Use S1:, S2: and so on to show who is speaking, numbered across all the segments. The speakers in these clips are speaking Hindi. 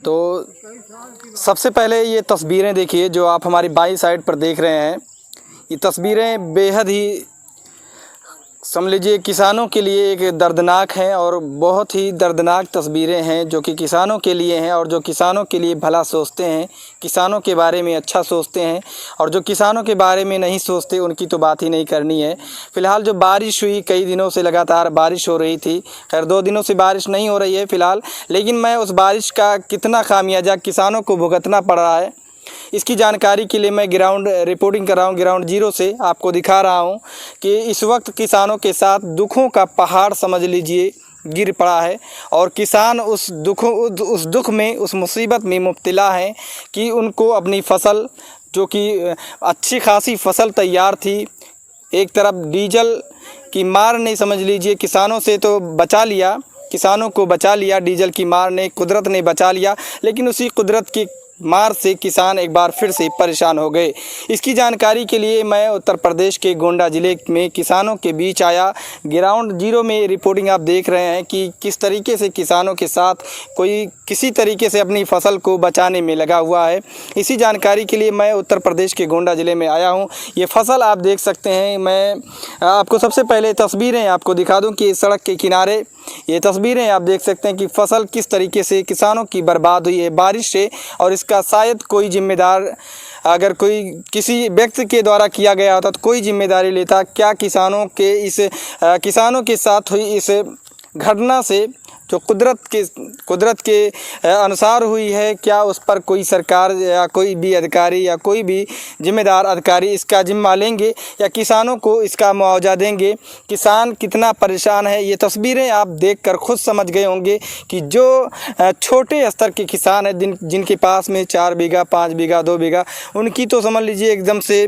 S1: तो सबसे पहले ये तस्वीरें देखिए जो आप हमारी बाई साइड पर देख रहे हैं। ये तस्वीरें बेहद ही समझ लीजिए किसानों के लिए एक दर्दनाक हैं और बहुत ही दर्दनाक तस्वीरें हैं जो कि किसानों के लिए हैं और जो किसानों के लिए भला सोचते हैं, किसानों के बारे में अच्छा सोचते हैं और जो किसानों के बारे में नहीं सोचते उनकी तो बात ही नहीं करनी है। फ़िलहाल जो बारिश हुई, कई दिनों से लगातार बारिश हो रही थी, खैर 2 दिनों से बारिश नहीं हो रही है फ़िलहाल, लेकिन मैं उस बारिश का कितना खामियाजा किसानों को भुगतना पड़ रहा है इसकी जानकारी के लिए मैं ग्राउंड रिपोर्टिंग कर रहा हूँ। ग्राउंड जीरो से आपको दिखा रहा हूँ कि इस वक्त किसानों के साथ दुखों का पहाड़ समझ लीजिए गिर पड़ा है और किसान उस दुख में, उस मुसीबत में मुब्तला हैं कि उनको अपनी फसल जो कि अच्छी खासी फसल तैयार थी, एक तरफ डीजल की मार ने समझ लीजिए किसानों से तो बचा लिया, किसानों को बचा लिया, डीजल की मार ने, कुदरत ने बचा लिया, लेकिन उसी कुदरत की मार से किसान एक बार फिर से परेशान हो गए। इसकी जानकारी के लिए मैं उत्तर प्रदेश के गोंडा ज़िले में किसानों के बीच आया। ग्राउंड जीरो में रिपोर्टिंग आप देख रहे हैं कि किस तरीके से किसानों के साथ कोई किसी तरीके से अपनी फसल को बचाने में लगा हुआ है। इसी जानकारी के लिए मैं उत्तर प्रदेश के गोंडा ज़िले में आया हूँ। ये फसल आप देख सकते हैं। मैं आपको सबसे पहले तस्वीरें आपको दिखा दूँ कि सड़क के किनारे ये तस्वीरें आप देख सकते हैं कि फसल किस तरीके से किसानों की बर्बाद हुई है बारिश से, और इसका शायद कोई जिम्मेदार अगर कोई किसी व्यक्ति के द्वारा किया गया होता तो कोई जिम्मेदारी लेता। क्या किसानों के साथ हुई इस घटना से जो कुदरत के अनुसार हुई है, क्या उस पर कोई सरकार या कोई भी अधिकारी या कोई भी जिम्मेदार अधिकारी इसका जिम्मा लेंगे या किसानों को इसका मुआवजा देंगे? किसान कितना परेशान है ये तस्वीरें आप देखकर खुद समझ गए होंगे कि जो छोटे स्तर के किसान हैं जिनके पास में 4 बीघा, 5 बीघा, 2 बीघा, उनकी तो समझ लीजिए एकदम से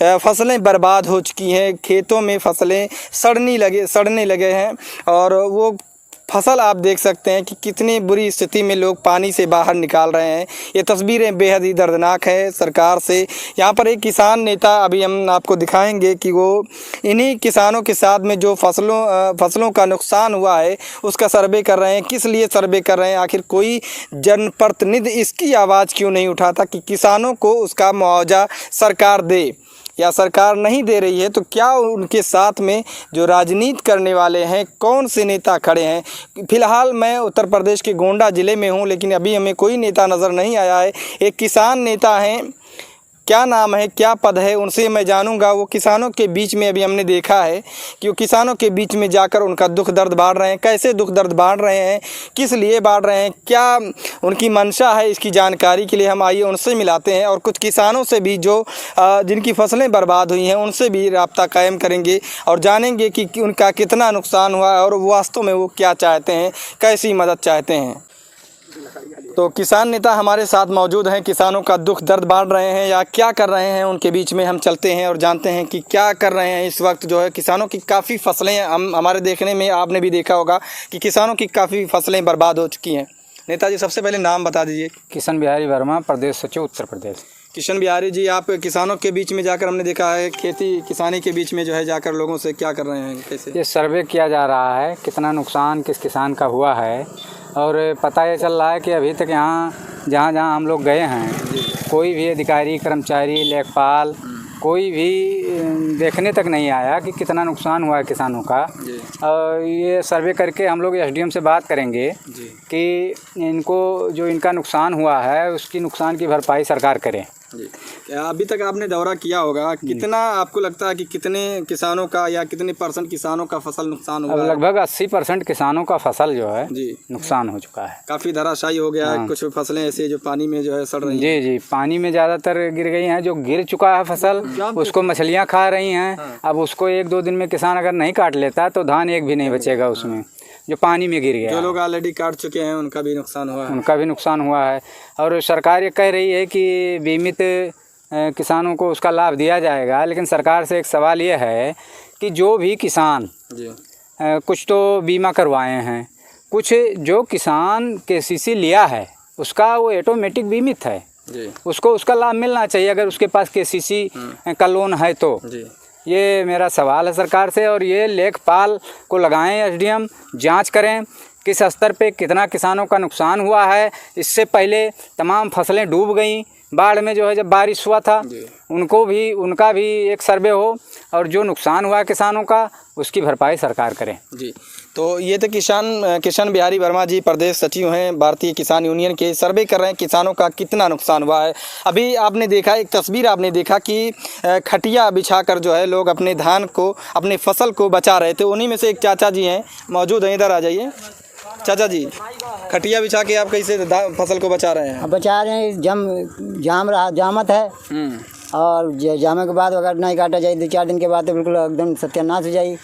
S1: फसलें बर्बाद हो चुकी हैं। खेतों में फसलें सड़ने लगे हैं और वो फसल आप देख सकते हैं कि कितनी बुरी स्थिति में लोग पानी से बाहर निकाल रहे हैं। ये तस्वीरें बेहद ही दर्दनाक है। सरकार से यहाँ पर एक किसान नेता अभी हम आपको दिखाएंगे कि वो इन्हीं किसानों के साथ में जो फसलों का नुकसान हुआ है उसका सर्वे कर रहे हैं। किस लिए सर्वे कर रहे हैं? आखिर कोई जनप्रतिनिधि इसकी आवाज़ क्यों नहीं उठाता कि किसानों को उसका मुआवजा सरकार दे, या सरकार नहीं दे रही है तो क्या उनके साथ में जो राजनीति करने वाले हैं कौन से नेता खड़े हैं? फ़िलहाल मैं उत्तर प्रदेश के गोंडा ज़िले में हूं, लेकिन अभी हमें कोई नेता नज़र नहीं आया है। एक किसान नेता हैं, क्या नाम है, क्या पद है, उनसे मैं जानूंगा। वो किसानों के बीच में अभी हमने देखा है कि वो किसानों के बीच में जाकर उनका दुख दर्द बांट रहे हैं। कैसे दुख दर्द बांट रहे हैं, किस लिए बांट रहे हैं, क्या उनकी मंशा है, इसकी जानकारी के लिए हम आइए उनसे मिलाते हैं और कुछ किसानों से भी जो जिनकी फसलें बर्बाद हुई हैं उनसे भी राब्ता कायम करेंगे और जानेंगे कि उनका कितना नुकसान हुआ है और वास्तव में वो क्या चाहते हैं, कैसी मदद चाहते हैं। तो किसान नेता हमारे साथ मौजूद हैं, किसानों का दुख दर्द बांट रहे हैं या क्या कर रहे हैं उनके बीच में हम चलते हैं और जानते हैं कि क्या कर रहे हैं। इस वक्त जो है किसानों की काफ़ी फसलें हमारे देखने में आपने भी देखा होगा कि किसानों की काफ़ी फसलें बर्बाद हो चुकी हैं। नेताजी सबसे पहले नाम बता दीजिए।
S2: किशन बिहारी वर्मा, प्रदेश सचिव उत्तर प्रदेश।
S1: किशन बिहारी जी, आप किसानों के बीच में जाकर हमने देखा है खेती किसानी के बीच में जो है जाकर लोगों से क्या कर रहे हैं, कैसे?
S2: ये सर्वे किया जा रहा है कितना नुकसान किस किसान का हुआ है, और पता ये चल रहा है कि अभी तक यहाँ जहाँ हम लोग गए हैं कोई भी अधिकारी, कर्मचारी, लेखपाल कोई भी देखने तक नहीं आया कि कितना नुकसान हुआ है किसानों का। और ये सर्वे करके हम लोग एसडीएम से बात करेंगे कि इनको जो इनका नुकसान हुआ है उसकी नुकसान की भरपाई सरकार करे।
S1: अभी तक आपने दौरा किया होगा, कितना आपको लगता है कि कितने किसानों का या कितने % किसानों का फसल नुकसान हुआ?
S2: अब लगभग 80% किसानों का फसल जो है नुकसान हो चुका है।
S1: काफ़ी धराशायी हो गया है। कुछ फसलें ऐसी जो पानी में जो है सड़ रही हैं।
S2: जी, पानी में ज़्यादातर गिर गई हैं। जो गिर चुका है फसल उसको मछलियाँ खा रही हैं। अब उसको 1-2 दिन में किसान अगर नहीं काट लेता तो धान एक भी नहीं बचेगा उसमें, जो पानी में गिर गया।
S1: जो लोग ऑलरेडी काट चुके हैं उनका भी नुकसान हुआ है। और सरकार ये कह रही है कि बीमित किसानों को उसका लाभ दिया जाएगा, लेकिन सरकार से एक सवाल ये है कि जो भी किसान कुछ तो बीमा करवाए हैं, कुछ जो किसान केसीसी लिया है उसका वो ऑटोमेटिक बीमित है, उसको उसका लाभ मिलना चाहिए अगर उसके पास केसीसी का लोन है तो। ये मेरा सवाल है सरकार से। और ये लेखपाल को लगाएं, एसडीएम जांच करें
S2: किस स्तर पे कितना किसानों का नुकसान हुआ है। इससे पहले तमाम फसलें डूब गईं बाढ़ में, जो है जब बारिश हुआ था, उनका भी एक सर्वे हो और जो नुकसान हुआ किसानों का उसकी भरपाई सरकार करे।
S1: जी, तो ये तो किशन बिहारी वर्मा जी प्रदेश सचिव हैं भारतीय किसान यूनियन के, सर्वे कर रहे हैं किसानों का कितना नुकसान हुआ है। अभी आपने देखा एक तस्वीर आपने देखा कि खटिया बिछाकर जो है लोग अपने धान को, अपने फसल को बचा रहे थे। उन्हीं में से एक चाचा जी हैं मौजूद हैं, इधर आ जाइए। चाचा जी, खटिया बिछा के आप कैसे फसल को बचा रहे हैं?
S3: बचा रहे हैं, जाम रहा, जामत है और जामे के बाद अगर नहीं काटा जाए 2-4 दिन के बाद तो बिल्कुल एकदम सत्यानाश हो जाए।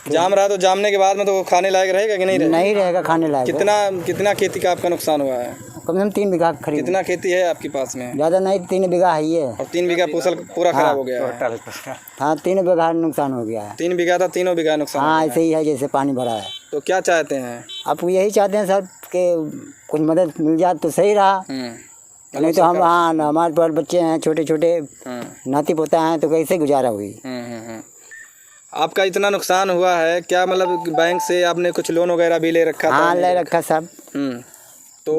S1: जाम रहा तो जामने के बाद में तो वो खाने लायक रहेगा कि नहीं रहेगा?
S3: नहीं रहेगा खाने लायक।
S1: कितना खेती का आपका नुकसान हुआ है?
S3: कम से कम 3 बीघा खरीद।
S1: कितना खेती है आपके पास में?
S3: ज़्यादा नहीं, 3 बीघा है ये।
S1: और 3 बीघा फसल पूरा खराब हो गया है?
S3: हाँ, 3 बीघा नुकसान हो गया है।
S1: 3 बीघा था, 3 बीघा नुकसान।
S3: हाँ, ऐसे ही है जैसे पानी भरा है।
S1: तो क्या चाहते हैं
S3: आप? यही चाहते हैं सर कि कुछ मदद मिल जाए तो सही रहा, नहीं तो हम, हाँ, हमारे पास बच्चे हैं छोटे छोटे, नाती पोता हैं, तो कैसे गुजारा हुई।
S1: आपका इतना नुकसान हुआ है, क्या मतलब बैंक से आपने कुछ लोन वगैरह भी ले रखा था?
S3: हाँ, ले रखा सब।
S1: तो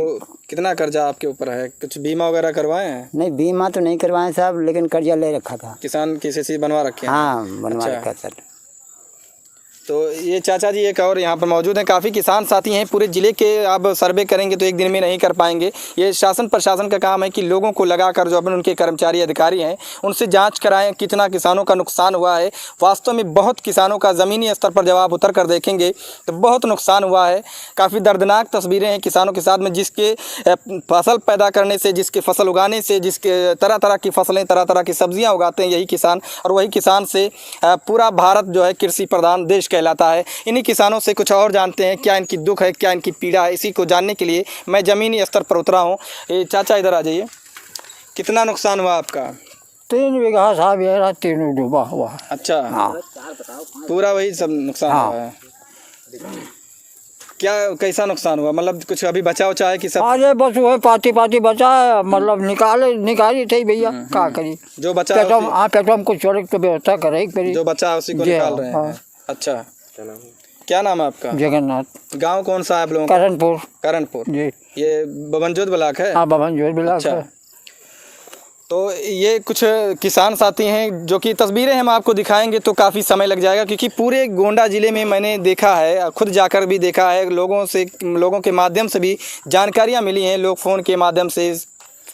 S1: कितना कर्जा आपके ऊपर है? कुछ बीमा वगैरह करवाए हैं?
S3: नहीं, बीमा तो नहीं करवाए साहब, लेकिन कर्जा ले रखा था।
S1: किसान KCC बनवा रखे हैं?
S3: हाँ, बनवा रखा सर।
S1: तो ये चाचा जी एक और यहाँ पर मौजूद हैं, काफ़ी किसान साथी हैं पूरे ज़िले के। आप सर्वे करेंगे तो एक दिन में नहीं कर पाएंगे। ये शासन प्रशासन का काम है कि लोगों को लगाकर जो अपन उनके कर्मचारी अधिकारी हैं उनसे जांच कराएं कितना किसानों का नुकसान हुआ है। वास्तव में बहुत किसानों का ज़मीनी स्तर पर जब आप उतर कर देखेंगे तो बहुत नुकसान हुआ है। काफ़ी दर्दनाक तस्वीरें हैं किसानों के साथ में, जिसके फसल पैदा करने से, जिसके फसल उगाने से, जिसके तरह तरह की फसलें, तरह तरह की सब्जियाँ उगाते हैं यही किसान, और वही किसान से पूरा भारत जो है कृषि प्रधान देश कहलाता है। इन्हीं किसानों से कुछ और जानते हैं, क्या इनकी दुख है, क्या इनकी पीड़ा है। इसी को जानने के लिए मैं ज़मीनी स्तर पर उतरा हूँ। चाचा इधर आ जाइए, कितना नुकसान हुआ आपका?
S3: 3 बीघा साहब, ये 3 डूबा हुआ।
S1: अच्छा,
S3: हाँ,
S1: पूरा वही सब नुकसान हुआ है। क्या कैसा नुकसान हुआ? मतलब कुछ अभी बचा उचा है कि सब?
S3: अरे बस वो पाती बचा है, मतलब निकाली थे भैया, क्या करी।
S1: जो बचा है
S3: पेट्रोल कुछ चोरी की व्यवस्था करे,
S1: जो बचा है उसी को निकाल रहे हैं। अच्छा, क्या नाम है आपका?
S3: जगन्नाथ।
S1: गांव कौन सा है आप लोगों का? करणपुर जी। ये बभनजोत ब्लॉक है?
S3: हाँ, बभनजोत ब्लॉक। अच्छा,
S1: तो ये कुछ किसान साथी हैं जो कि तस्वीरें हम आपको दिखाएंगे तो काफ़ी समय लग जाएगा, क्योंकि पूरे गोंडा ज़िले में मैंने देखा है, खुद जाकर भी देखा है, लोगों के माध्यम से भी जानकारियाँ मिली हैं। लोग फ़ोन के माध्यम से,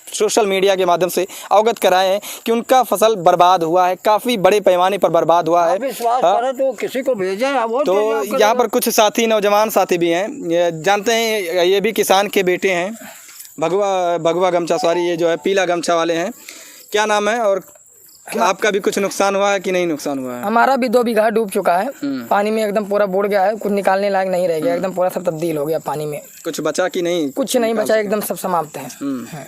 S1: सोशल मीडिया के माध्यम से अवगत कराए हैं कि उनका फसल बर्बाद हुआ है, काफ़ी बड़े पैमाने पर बर्बाद हुआ है।
S3: तो किसी को भेजें।
S1: तो यहाँ पर कुछ साथी, नौजवान साथी भी हैं, जानते हैं ये भी किसान के बेटे हैं, भगवा गमछा, सॉरी, ये जो है पीला गमछा वाले हैं। क्या नाम है और आपका भी कुछ नुकसान हुआ है कि नहीं नुकसान हुआ है?
S4: हमारा भी 2 बीघा डूब चुका है, पानी में एकदम पूरा बुड़ गया है, कुछ निकालने लायक नहीं रह गया, एकदम पूरा सब तब्दील हो गया पानी में।
S1: कुछ बचा कि नहीं?
S4: कुछ नहीं बचा, एकदम सब समाप्त है।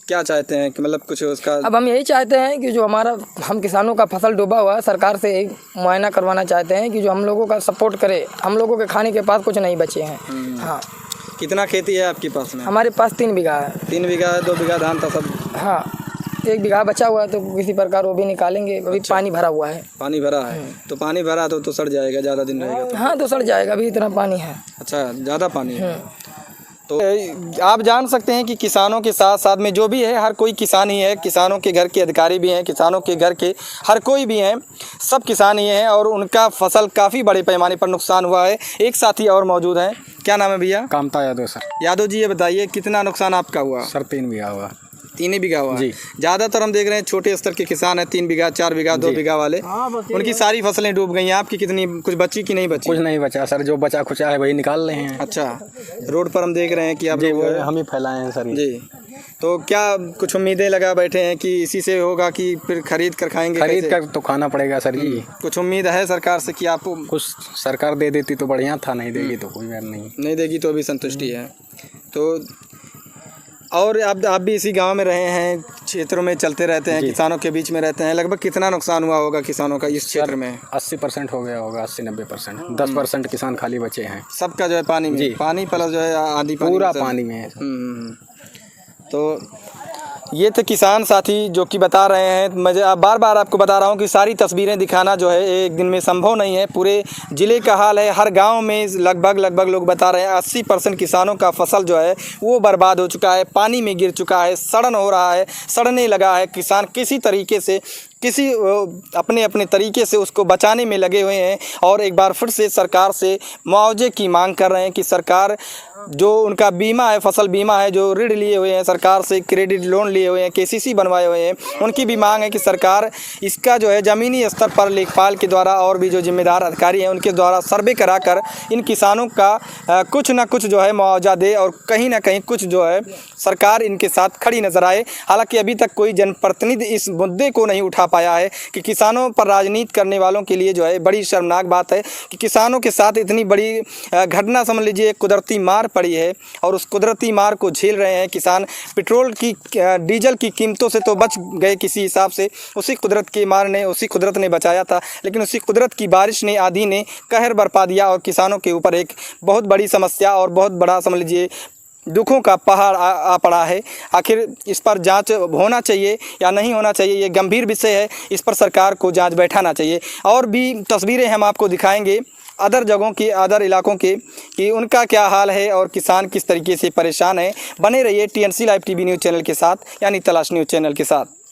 S1: क्या चाहते हैं कि मतलब कुछ उसका?
S4: अब हम यही चाहते हैं कि जो हम किसानों का फसल डूबा हुआ है, सरकार से यही मुआयना करवाना चाहते हैं कि जो हम लोगों का सपोर्ट करे। हम लोगों के खाने के पास कुछ नहीं बचे हैं। हाँ।
S1: कितना खेती है आपके पास में?
S4: हमारे पास 3 बीघा है।
S1: 3 बीघा है, 2 बीघा धान था सब?
S4: हाँ, 1 बीघा बचा हुआ है, तो किसी प्रकार वो भी निकालेंगे। अभी
S1: अच्छा।
S4: पानी भरा हुआ है।
S1: पानी भरा है तो पानी भरा तो सड़ जाएगा, ज़्यादा दिन रहेगा तो?
S4: हाँ, तो सड़ जाएगा, अभी इतना पानी है।
S1: अच्छा, ज़्यादा पानी है। तो आप जान सकते हैं कि किसानों के साथ साथ में जो भी है, हर कोई किसान ही है। किसानों के घर के अधिकारी भी हैं, किसानों के घर के हर कोई भी हैं, सब किसान ही हैं, और उनका फसल काफ़ी बड़े पैमाने पर नुकसान हुआ है। एक साथी और मौजूद हैं, क्या नाम है भैया?
S2: कामता यादव सर।
S1: यादव जी, ये बताइए कितना नुकसान आपका हुआ?
S2: सर 3 बीघा हुआ।
S1: 3 बीघा हुआ
S2: जी।
S1: ज़्यादातर हम देख रहे हैं छोटे स्तर के किसान हैं, 3 बीघा, 4 बीघा, 2 बीघा वाले, उनकी सारी फसलें डूब गई हैं। आपकी कितनी, कुछ बची कि नहीं बची?
S2: कुछ नहीं बचा सर, जो बचा खुचा है वही निकाल रहे हैं।
S1: अच्छा, रोड पर हम देख रहे हैं कि आप
S2: हम ही फैलाए हैं सर
S1: जी। तो क्या कुछ उम्मीदें लगा बैठे हैं कि इसी से होगा कि फिर खरीद कर खाएंगे?
S2: खरीद कर तो खाना पड़ेगा सर जी।
S1: कुछ उम्मीद है सरकार से कि आपको?
S2: कुछ सरकार दे देती तो बढ़िया था, नहीं देगी तो कोई बात नहीं
S1: देगी तो भी संतुष्टि है। तो और आप भी इसी गांव में रहे हैं, क्षेत्रों में चलते रहते हैं, किसानों के बीच में रहते हैं, लगभग कितना नुकसान हुआ होगा किसानों का इस क्षेत्र में?
S2: 80% हो गया होगा, 80-90%। 10% किसान खाली बचे हैं।
S1: सबका जो है पानी में? पानी प्लस जो है आधी
S2: पूरा पानी में है।
S1: तो ये तो किसान साथी जो कि बता रहे हैं। मैं बार बार आपको बता रहा हूँ कि सारी तस्वीरें दिखाना जो है एक दिन में संभव नहीं है। पूरे ज़िले का हाल है, हर गांव में लगभग लोग बता रहे हैं 80% किसानों का फसल जो है वो बर्बाद हो चुका है, पानी में गिर चुका है, सड़न हो रहा है, सड़ने लगा है। किसान किसी तरीके से अपने तरीके से उसको बचाने में लगे हुए हैं और एक बार फिर से सरकार से मुआवजे की मांग कर रहे हैं कि सरकार जो उनका बीमा है, फसल बीमा है, जो ऋण लिए हुए हैं सरकार से, क्रेडिट लोन लिए हुए हैं, केसीसी बनवाए हुए हैं, उनकी भी मांग है कि सरकार इसका जो है ज़मीनी स्तर पर लेखपाल के द्वारा और भी जो जिम्मेदार अधिकारी हैं उनके द्वारा सर्वे कराकर इन किसानों का कुछ ना कुछ जो है मुआवजा दे और कहीं ना कहीं कुछ जो है सरकार इनके साथ खड़ी नज़र आए। हालांकि अभी तक कोई जनप्रतिनिधि इस मुद्दे को नहीं उठा पाया है कि किसानों पर राजनीति करने वालों के लिए जो है बड़ी शर्मनाक बात है कि किसानों के साथ इतनी बड़ी घटना समझ लीजिए कुदरती मार पड़ी है और उस कुदरती मार को झेल रहे हैं किसान। पेट्रोल की डीजल की कीमतों से तो बच गए किसी हिसाब से, उसी कुदरत की मार ने, उसी कुदरत ने बचाया था, लेकिन उसी कुदरत की बारिश ने, आंधी ने कहर बरपा दिया और किसानों के ऊपर एक बहुत बड़ी समस्या और बहुत बड़ा समझ लीजिए दुखों का पहाड़ आ पड़ा है। आखिर इस पर जांच होना चाहिए या नहीं होना चाहिए, ये गंभीर विषय है, इस पर सरकार को जांच बैठाना चाहिए। और भी तस्वीरें हम आपको दिखाएंगे अदर जगहों की, अदर इलाकों के, कि उनका क्या हाल है और किसान किस तरीके से परेशान है। बने रहिए TNC live TV news channel के साथ, यानी तलाश न्यूज़ चैनल के साथ।